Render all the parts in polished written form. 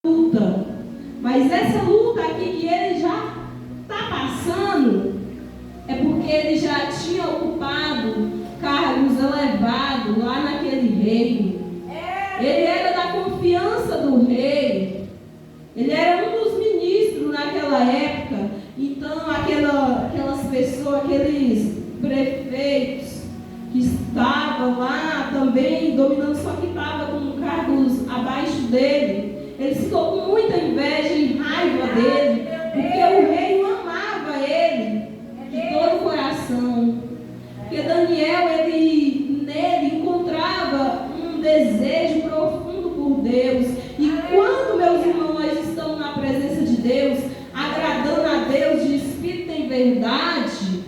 luta. Mas essa luta aqui que ele já está passando é porque ele já tinha ocupado cargos elevados lá naquele reino. Ele era da confiança do rei. Ele era um dos ministros naquela época. Então aquelas pessoas, aqueles prefeitos que estavam lá também dominando, só que estavam com cargos abaixo dele, ele ficou com muita inveja e raiva dele, porque o rei não amava ele de todo o coração. Porque Daniel, nele encontrava um desejo profundo por Deus. E quando, meus irmãos, nós estamos na presença de Deus, agradando a Deus de espírito em verdade,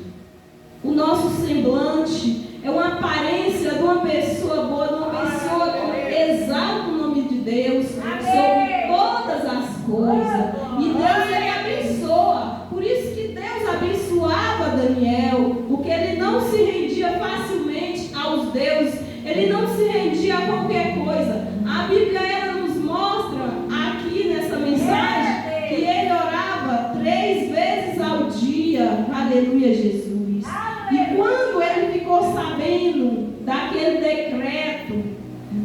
o nosso semblante é uma aparência de uma pessoa boa, de uma pessoa que exalta o nome de Deus sobre todas as coisas. E Deus, ele abençoa. Por isso que Deus abençoava Daniel, porque ele não se rendia facilmente aos deuses, ele não se rendia a qualquer coisa. A Bíblia, ela nos mostra aqui nessa mensagem que ele orava 3 vezes ao dia. Aleluia, Jesus. E quando ele ficou sabendo daquele decreto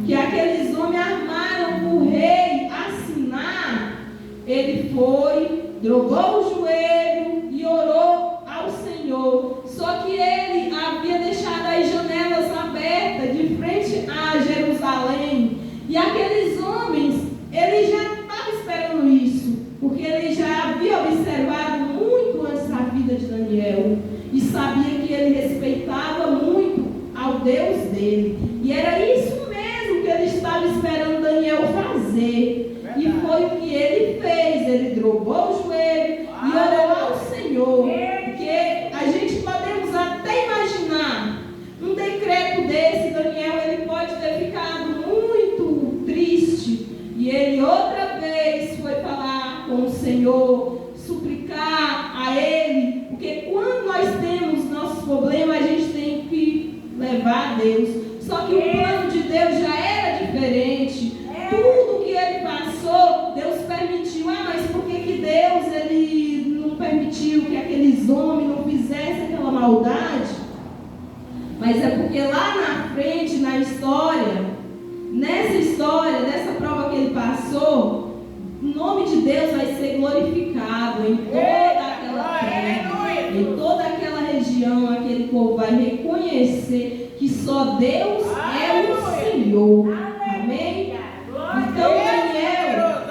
que aqueles homens armaram para o rei assinar, ele foi, dobrou o joelho e orou ao Senhor. Só que ele havia deixado as janelas abertas de frente a Jerusalém. E aqueles homens, ele já estava esperando isso, porque ele já havia observado muito antes da vida de Daniel e sabia que ele respeitava muito ao Deus dele. E era isso mesmo que ele estava esperando Daniel fazer. E foi o que ele fez. Ele dobrou o joelho e orou ao Senhor. Porque a gente podemos até imaginar um decreto desse. Daniel, ele pode ter ficado muito triste. E ele outra vez foi falar com o Senhor, suplicar a ele. Porque quando nós temos nossos problemas, a gente tem que levar a Deus. Só que o plano de Deus já era diferente. Tudo que ele passou, Deus permitiu. Mas por que Deus, ele não permitiu que aqueles homens não fizessem aquela maldade? Mas é porque lá na frente, na história, nessa história, dessa prova que ele passou, o nome de Deus vai ser glorificado em toda aquela terra, em toda aquela região. Aquele povo vai reconhecer que só Deus é o Senhor. Amém? Então Daniel,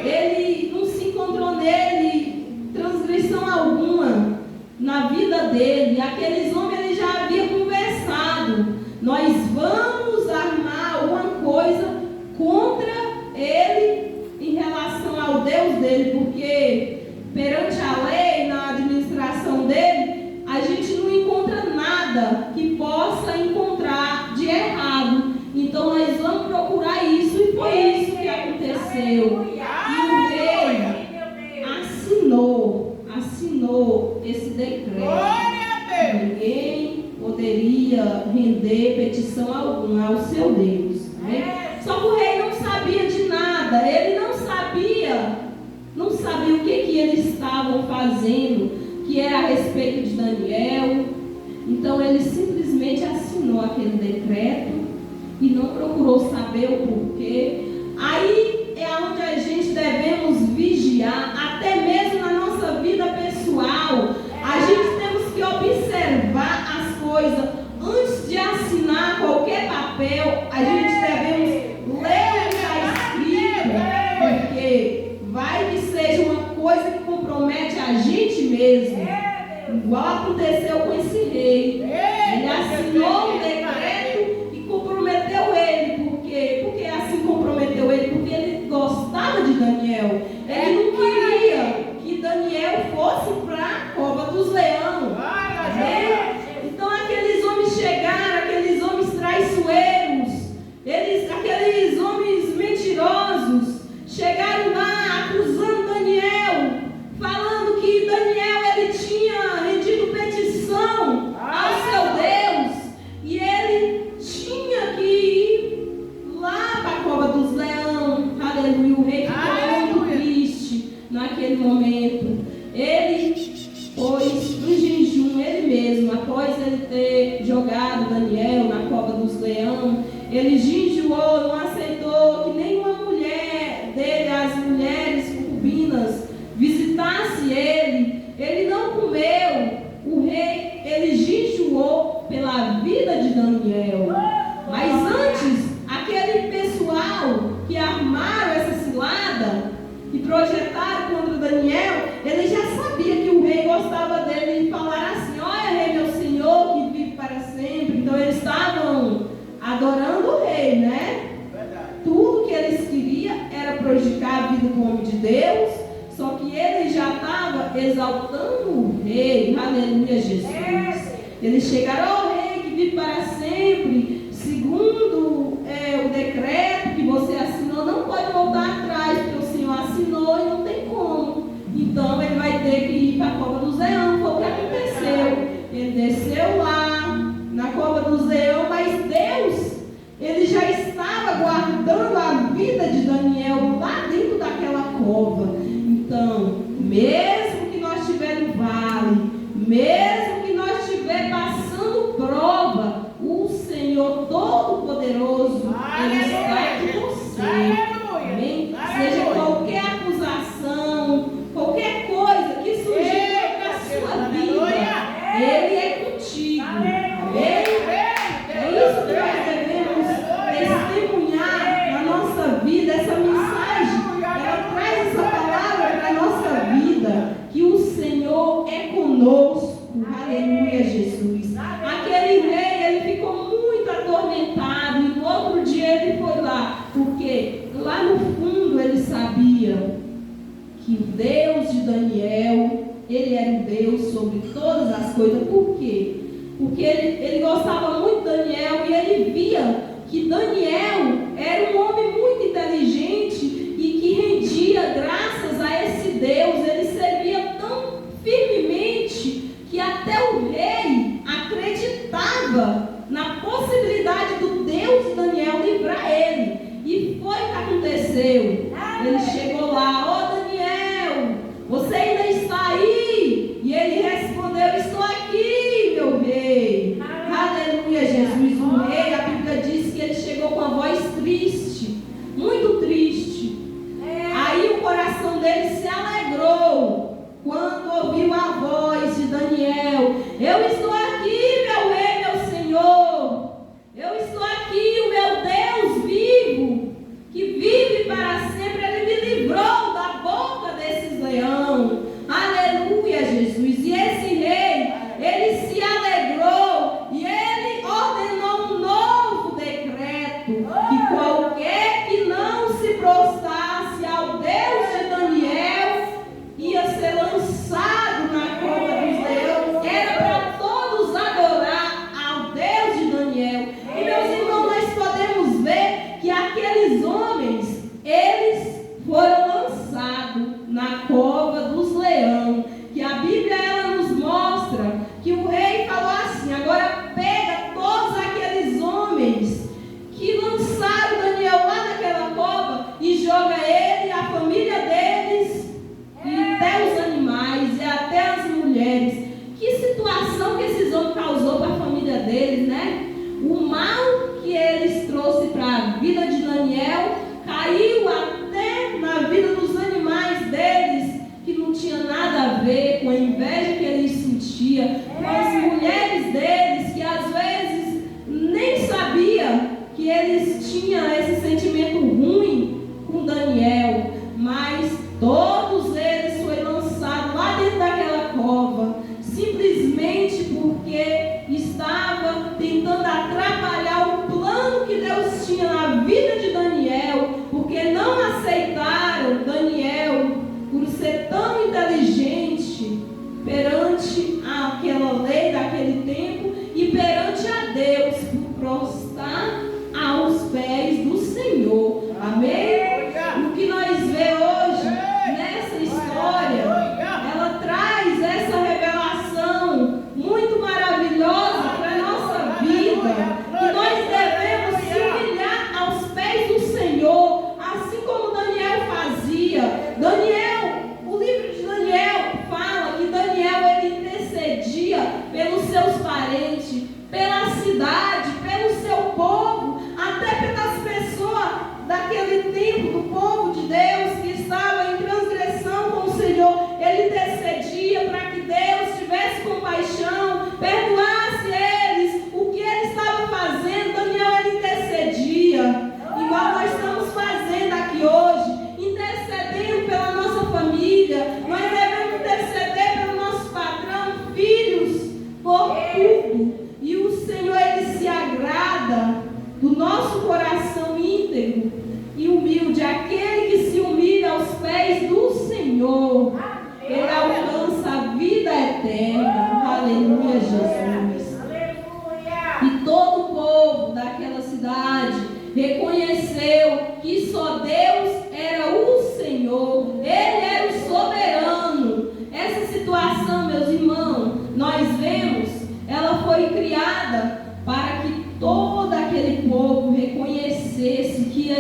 ele não se encontrou nele transgressão alguma na vida dele. Aqueles homens, ele já havia conversado: nós vamos armar alguma coisa contra ele em relação ao Deus dele, porque perante a lei, na administração dele, a gente não encontra nada que possa encontrar de errado. Então nós vamos procurar isso, e foi isso que aconteceu. E o rei assinou esse decreto. Ninguém poderia render petição alguma ao seu Deus, né? Só que o rei não sabia de nada. Ele não sabia o que eles estavam fazendo, que era a respeito de Daniel. Então ele simplesmente assinou aquele decreto e não procurou saber o porquê. Aí é onde a gente devemos vigiar, até mesmo na nossa vida pessoal. A gente temos que observar as coisas. Antes de assinar qualquer papel, a gente devemos ler o que está escrito, porque vai que seja uma coisa que compromete a gente mesmo. Igual aconteceu com esse rei. Ele assinou o decreto e comprometeu ele. Por quê? Porque assim comprometeu ele, porque ele gostava de Daniel. Ele não queria que Daniel fosse para a cova dos leões. Então aqueles homens chegaram, aqueles homens traiçoeiros, aqueles homens mentirosos, chegaram lá acusando Daniel, falando que Daniel, ele tinha rendido petição ao seu Deus, e ele tinha que ir lá para a cova dos leões. Aleluia. O rei ficou concubinas visitasse ele, ele não comeu. O rei, ele jejuou pela vida de Daniel. Mas antes, aquele pessoal que armaram essa cilada e projetaram contra Daniel, ele já sabia que o rei gostava dele e falaram assim: olha, rei, meu senhor, que vive para sempre. Então eles estavam adorando o rei, né? Verdade. Tudo que eles queriam era prejudicar a vida do homem de Deus, só que ele já estava exaltando o rei. Aleluia, Jesus. Eles chegaram ao rei que vive para sempre, segundo o decreto que você assinou, não pode voltar atrás, porque o Senhor assinou e não tem como. Então ele vai ter que ir para a cova do leão. Foi o que aconteceu. Ele desceu lá na cova do leão, mas Deus, ele já estava guardando a vida de Daniel lá dentro daquela cova. Então, mesmo que nós estivermos no vale, mesmo que nós estivermos passando prova, o Senhor Todo-Poderoso, Ele está com você. Amém? Seja qualquer acusação, qualquer coisa que surgir contra a sua vida, Ele é contigo. Amém? É isso que nós devemos testemunhar na nossa vida, essa mensagem. Ela traz essa palavra para a nossa vida, que o Senhor é conosco. Aleluia, Jesus. Aquele rei, ele ficou muito atormentado, e no outro dia ele foi lá, porque lá no fundo ele sabia que o Deus de Daniel, ele era um Deus sobre todas as coisas. Por quê? Porque ele gostava muito de Daniel, e ele via que Daniel era um homem muito inteligente e que rendia graças a esse Deus. Ele servia tão firmemente que até o rei acreditava na possibilidade do Deus de Daniel livrar ele. E foi o que aconteceu. Ele chegou lá: ó, Daniel, você ainda está aí? E ele respondeu: estou aqui, meu rei. Aleluia, Jesus. O rei, a Bíblia diz que ele chegou com a voz triste, muito triste. Aí o coração dele se alegrou quando ouviu a voz de Daniel: eu estou aqui, meu rei, meu Senhor. Eu estou aqui, o meu Deus vivo, que vive para sempre. Ele me livrou da boca desses leões. Aleluia, Jesus. E esse rei, ele se alegrou e ele ordenou um novo decreto, que qualquer que não se prostrasse ao Deus de Daniel ia ser lançado na cova dos leões. Era para todos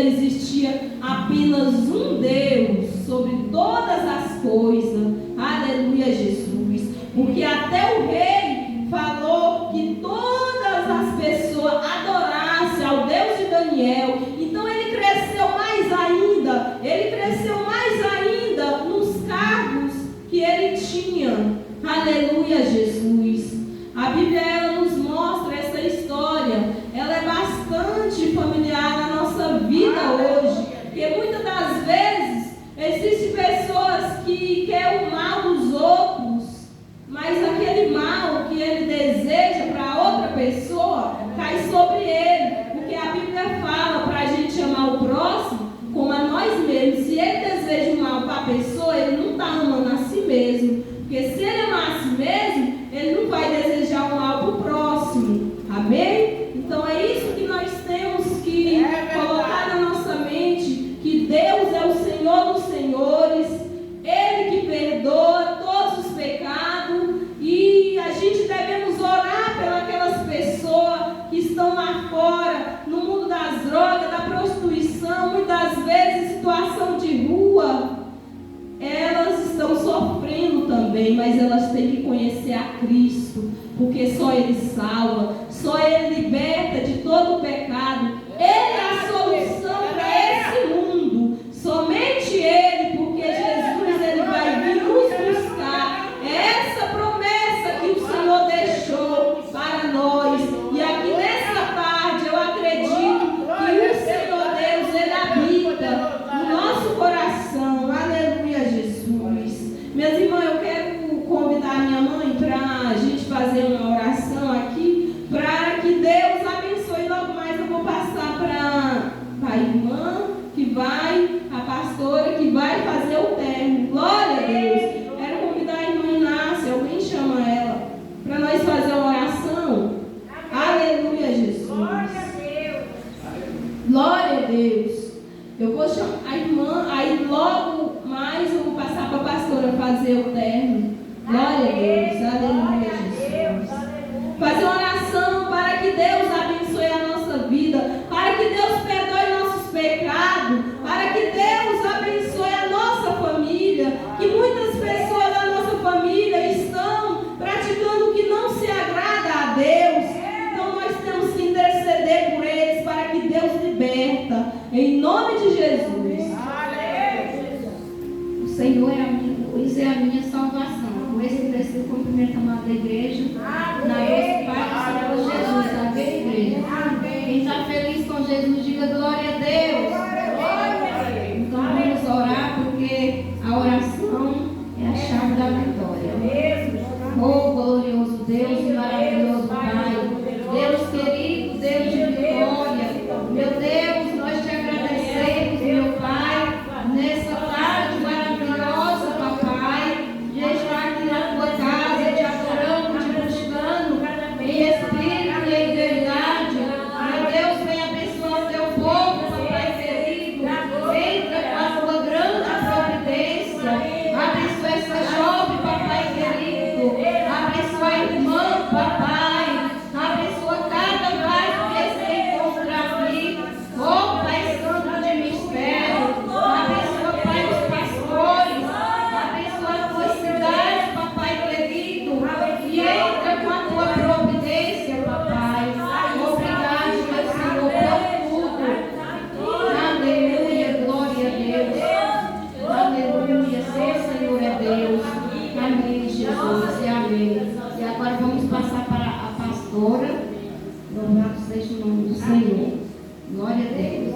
existia apenas um Deus sobre todas as coisas. Aleluia, Jesus. Porque até o rei falou que todas as pessoas adorassem ao Deus de Daniel. Então ele cresceu mais ainda nos cargos que ele tinha. Aleluia, Jesus. A Bíblia, ela nos mostra essa história. Ela é bastante familiar na nossa vida hoje. Porque muitas das vezes existem pessoas que querem o mal dos outros, mas aquele mal que ele deseja para outra pessoa cai sobre ele. Porque a Bíblia fala para a gente amar o próximo como a nós mesmos. Se ele deseja o mal para a pessoa, ele não está amando a si mesmo. Porque se ele amar a si mesmo, ele não vai desejar o mal para o próximo. Amém? Então é isso que nós temos que colocar na nossa mente, que Deus é o Senhor dos senhores, Ele que perdoa todos os pecados, e a gente devemos orar pelas pessoas que estão lá fora, no mundo das drogas, da prostituição, muitas vezes em situação de rua. Elas estão sofrendo também, mas elas têm que conhecer a Cristo, porque só Ele salva, só Ele liberta de todo o pecado. Ele é a solução para esse mundo, somente Ele, porque Jesus, Ele vai vir nos buscar. É essa promessa que o Senhor deixou para nós. E aqui nessa tarde eu acredito que o Senhor Deus, Ele habita no nosso coração. Aleluia, Jesus. Minhas irmãs, eu quero convidar minha mãe para a gente fazer uma oração aqui, para que Deus abençoe. Logo mais eu vou passar para a irmã que vai, a pastora que vai fazer o término. Glória a Deus. Quero convidar a irmã Inácia, alguém chama ela, para nós fazer uma oração. Aleluia, Jesus. Glória a Deus. Eu vou chamar a irmã, aí logo mais eu vou passar para a pastora fazer o término. Glória a Deus, aleluia, Jesus. Fazer uma oração para que Deus abençoe a nossa vida, para que Deus perdoe nossos pecados, para que Deus abençoe a nossa família, que muitas pessoas da nossa família estão praticando o que não se agrada a Deus. Então nós temos que interceder por eles para que Deus liberta, em nome de Jesus. O Senhor é a minha luz, é a minha salvação. Por esse preciso cumprimento amado da igreja, na nossa Pai do Senhor Jesus, a igreja. Quem está feliz com Jesus, diga glória a Deus. Então vamos orar, porque a oração é a chave da vitória. Oh, glorioso Deus e maravilhoso Pai, Deus querido, Deus de vitória, meu Deus, nós te agradecemos, meu Pai, nessa tarde maravilhosa, papai, de estar aqui na tua casa, te adorando, te buscando, em espírito e em verdade. Meu Deus, vem abençoar o teu povo, papai querido, entra com a tua grande providência, abençoa essa jovem, papai querido, abençoa a irmã, papai, abençoa cada vaso que se encontra aqui, oh Pai Santo de mistério, abençoa, Pai, os pastores, abençoa a tua cidade, papai querido, e entra com a tua providência, papai. Obrigado, meu Senhor, por tudo. Aleluia, glória a Deus. Aleluia, só Senhor é Deus. Amém, Jesus, e amém. E agora vamos passar para a pastora. Louvado seja o nome do Senhor. Glória a Deus.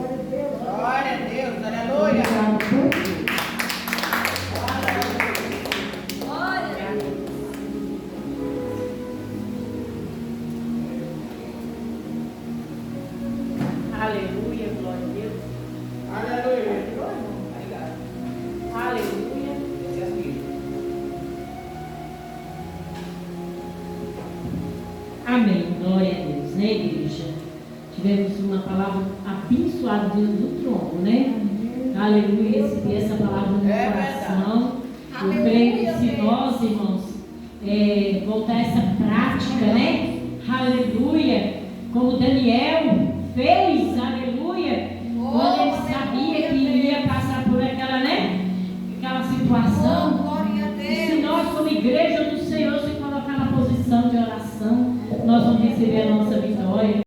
Glória a Deus, aleluia. Obrigado por tudo. Aleluia, glória a Deus. Aleluia. Aleluia. Amém, glória a Deus, né, igreja? Tivemos uma palavra abençoada diante do trono, né? Aleluia, recebi essa palavra no meu coração. Eu creio que se nós, irmãos, voltar a essa prática, né? Aleluia, como Daniel fez, aleluia, quando ele igreja do Senhor se colocar na posição de oração, nós vamos receber a nossa